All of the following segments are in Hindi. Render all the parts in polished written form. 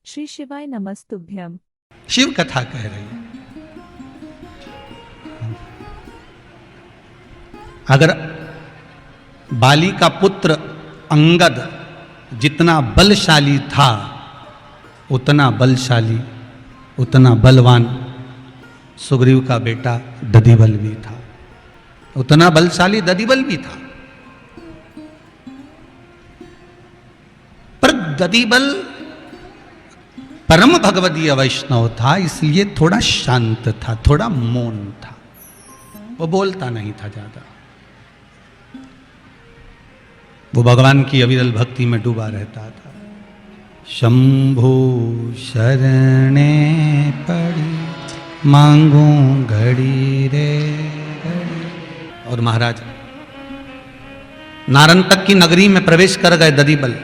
श्री शिवाय नमस्तुभ्यम। शिव कथा कह रही है। अगर बाली का पुत्र अंगद जितना बलशाली था, उतना बलशाली, उतना बलवान सुग्रीव का बेटा दधिबल भी था। उतना बलशाली दधिबल भी था, पर दधिबल परम भगवदीय वैष्णव था, इसलिए थोड़ा शांत था, थोड़ा मौन था, वो बोलता नहीं था ज्यादा। वो भगवान की अविरल भक्ति में डूबा रहता था। शंभु शरणे पड़ी मांगू घड़ी रे घड़ी। और महाराज नारंतक की नगरी में प्रवेश कर गए दधिबल,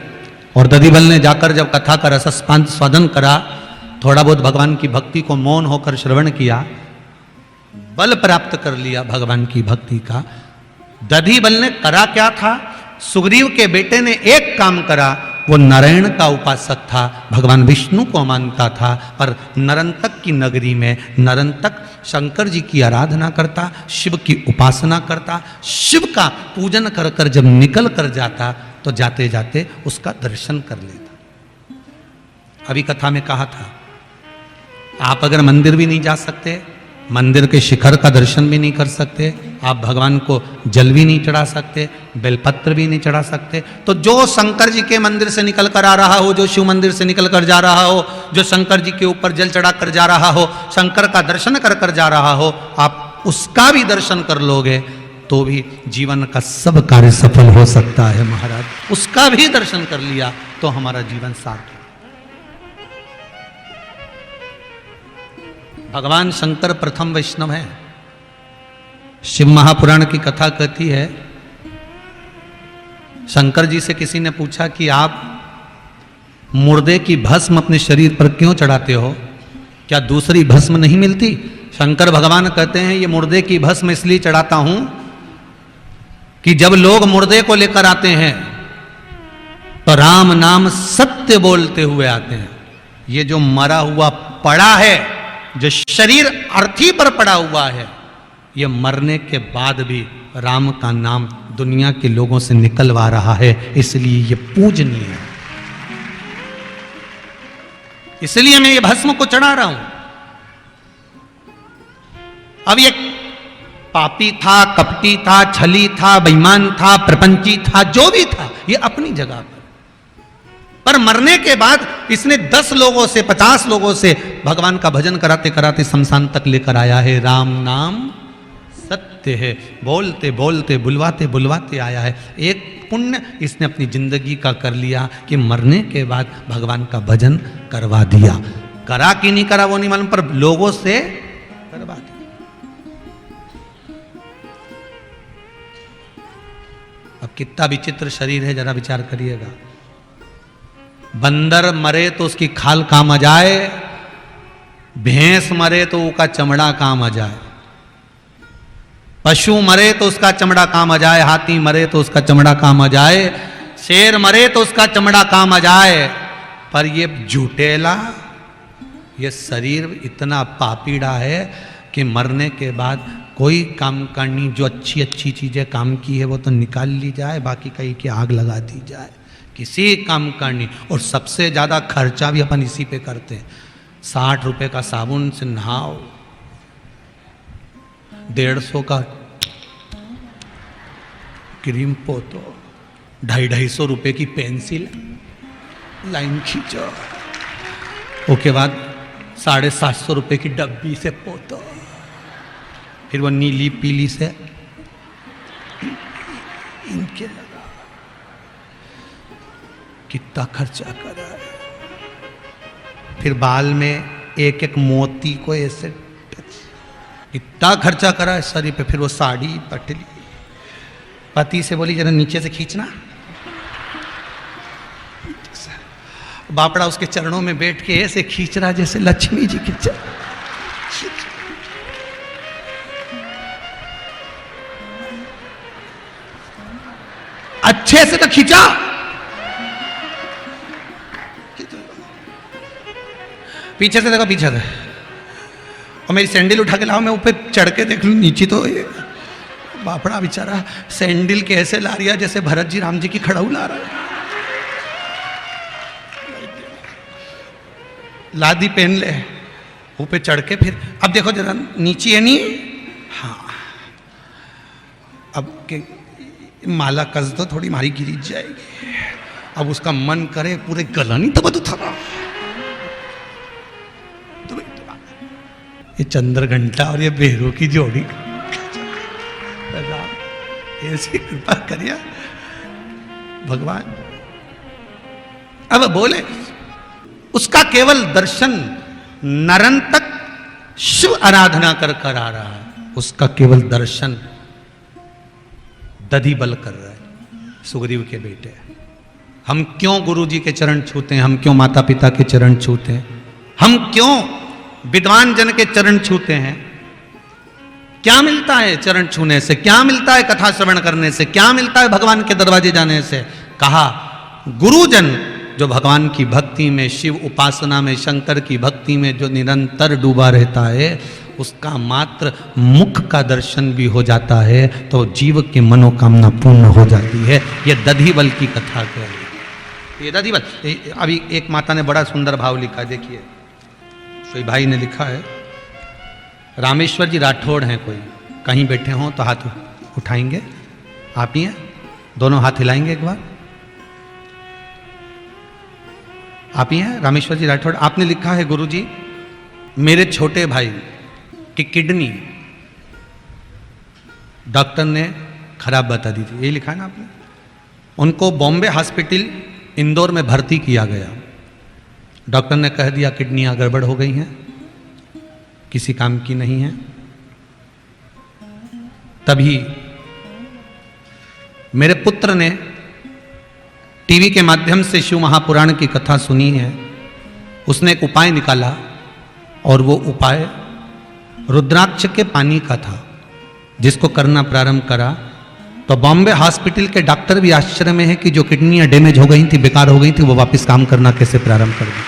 और दधिबल ने जाकर जब कथा का रसस्पान स्वादन करा, थोड़ा बहुत भगवान की भक्ति को मौन होकर श्रवण किया, बल प्राप्त कर लिया भगवान की भक्ति का। दधिबल ने करा क्या था? सुग्रीव के बेटे ने एक काम करा, वो नारायण का उपासक था, भगवान विष्णु को मानता था, पर नरंतक की नगरी में नरंतक शंकर जी की आराधना करता, शिव की उपासना करता, शिव का पूजन कर कर जब निकल कर जाता तो जाते जाते उसका दर्शन कर लेता। अभी कथा में कहा था, आप अगर मंदिर भी नहीं जा सकते, मंदिर के शिखर का दर्शन भी नहीं कर सकते, आप भगवान को जल भी नहीं चढ़ा सकते, बेलपत्र भी नहीं चढ़ा सकते, तो जो शंकर जी के मंदिर से निकल कर आ रहा हो, जो शिव मंदिर से निकल कर जा रहा हो, जो शंकर जी के ऊपर जल चढ़ा कर जा रहा हो, शंकर का दर्शन कर कर जा रहा हो, आप उसका भी दर्शन कर लोगे तो भी जीवन का सब कार्य सफल हो सकता है महाराज। उसका भी दर्शन कर लिया तो हमारा जीवन सार्थक। भगवान शंकर प्रथम वैष्णव है। शिव महापुराण की कथा कहती है, शंकर जी से किसी ने पूछा कि आप मुर्दे की भस्म अपने शरीर पर क्यों चढ़ाते हो, क्या दूसरी भस्म नहीं मिलती? शंकर भगवान कहते हैं, ये मुर्दे की भस्म इसलिए चढ़ाता हूं कि जब लोग मुर्दे को लेकर आते हैं तो राम नाम सत्य बोलते हुए आते हैं। ये जो मरा हुआ पड़ा है, जो शरीर अर्थी पर पड़ा हुआ है, ये मरने के बाद भी राम का नाम दुनिया के लोगों से निकलवा रहा है, इसलिए ये पूजनीय है, इसलिए मैं ये भस्म को चढ़ा रहा हूं। अब ये पापी था, कपटी था, छली था, बेईमान था, प्रपंची था, जो भी था, ये अपनी जगह पर मरने के बाद इसने 10 लोगों से, 50 लोगों से भगवान का भजन कराते कराते शमशान तक लेकर आया है। राम नाम सत्य है, बोलते बोलते बुलवाते बुलवाते आया है। एक पुण्य इसने अपनी जिंदगी का कर लिया कि मरने के बाद भगवान का भजन करवा दिया। करा कि नहीं करा वो नहीं मालूम, पर लोगों से करवा दिया। अब कितना विचित्र शरीर है, जरा विचार करिएगा। बंदर मरे तो उसकी खाल काम आ जाए, भैंस मरे तो उसका चमड़ा काम आ जाए, पशु मरे तो उसका चमड़ा काम आ जाए, हाथी मरे तो उसका चमड़ा काम आ जाए, शेर मरे तो उसका चमड़ा काम आ जाए, पर ये झूठेला, ये शरीर इतना पापीड़ा है कि मरने के बाद कोई काम करनी, जो अच्छी अच्छी चीजें काम की है वो तो निकाल ली जाए, बाकी कहीं की आग लगा दी जाए, किसी काम करनी। और सबसे ज्यादा खर्चा भी अपन इसी पे करते हैं। 60 रुपए का साबुन से नहाओ, 150 का क्रीम पोतो, 250 रुपए की पेंसिल लाइन खींचो, उसके बाद 750 रुपए की डब्बी से पोतो, फिर वो नीली पीली से इनके लगा। कितना खर्चा करा है। फिर बाल में एक एक मोती को ऐसे कितना खर्चा करा है शरीर पे। फिर वो साड़ी पटली, पति से बोली जरा नीचे से खींचना, बापड़ा उसके चरणों में बैठ के ऐसे खींच रहा जैसे लक्ष्मी जी के चरण। अच्छे से तो खींचा, पीछे से देखो, पीछे से। और मेरी सैंडल उठा के लाओ, मैं ऊपर चढ़ के देख लूँ नीचे। तो ये बापड़ा बेचारा सैंडल कैसे ला रिया, जैसे भरत जी राम जी की खड़ाऊ ला रहा है। लादी पहन ले, ऊपर चढ़ के फिर अब देखो जरा नीचे है नहीं। हाँ, अब के माला कस दो, थोड़ी मारी गिरी जाएगी। अब उसका मन करे पूरे गला नहीं दबा दो था। ये चंद्र घंटा और ये बेरू की जोड़ी, ऐसी कृपा करिए भगवान। अब बोले उसका केवल दर्शन नरंतक शिव आराधना कर आ रहा है, उसका केवल दर्शन दधिबल कर रहा है, सुग्रीव के बेटे। हम क्यों गुरु जी के चरण छूते हैं, हम क्यों माता पिता के चरण छूते हैं, हम क्यों विद्वान जन के चरण छूते हैं? क्या मिलता है चरण छूने से? क्या मिलता है कथा श्रवण करने से? क्या मिलता है भगवान के दरवाजे जाने से? कहा गुरुजन जो भगवान की भक्ति में, शिव उपासना में, शंकर की भक्ति में जो निरंतर डूबा रहता है, उसका मात्र मुख का दर्शन भी हो जाता है तो जीव की मनोकामना पूर्ण हो जाती है। यह दधिबल की कथा कह रही है। ये दधिबल, अभी एक माता ने बड़ा सुंदर भाव लिखा, देखिए कोई भाई ने लिखा है, रामेश्वर जी राठौड़ हैं, कोई कहीं बैठे हों तो हाथ उठाएंगे। आप ही हैं, दोनों हाथ हिलाएंगे एक बार। आप ही हैं रामेश्वर जी राठौड़। आपने लिखा है, गुरुजी मेरे छोटे भाई की किडनी डॉक्टर ने खराब बता दी थी, यही लिखा है ना आपने। उनको बॉम्बे हॉस्पिटल इंदौर में भर्ती किया गया। डॉक्टर ने कह दिया किडनियां गड़बड़ हो गई हैं, किसी काम की नहीं है। तभी मेरे पुत्र ने टीवी के माध्यम से शिव महापुराण की कथा सुनी है, उसने एक उपाय निकाला और वो उपाय रुद्राक्ष के पानी का था, जिसको करना प्रारंभ करा तो बॉम्बे हॉस्पिटल के डॉक्टर भी आश्चर्य में है कि जो किडनियां डैमेज हो गई थी, बेकार हो गई थी, वो वापस काम करना कैसे प्रारंभ कर दी।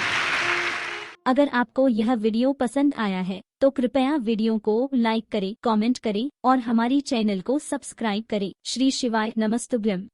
अगर आपको यह वीडियो पसंद आया है तो कृपया वीडियो को लाइक करें, कमेंट करें और हमारी चैनल को सब्सक्राइब करें। श्री शिवाय नमस्तुभ्यम।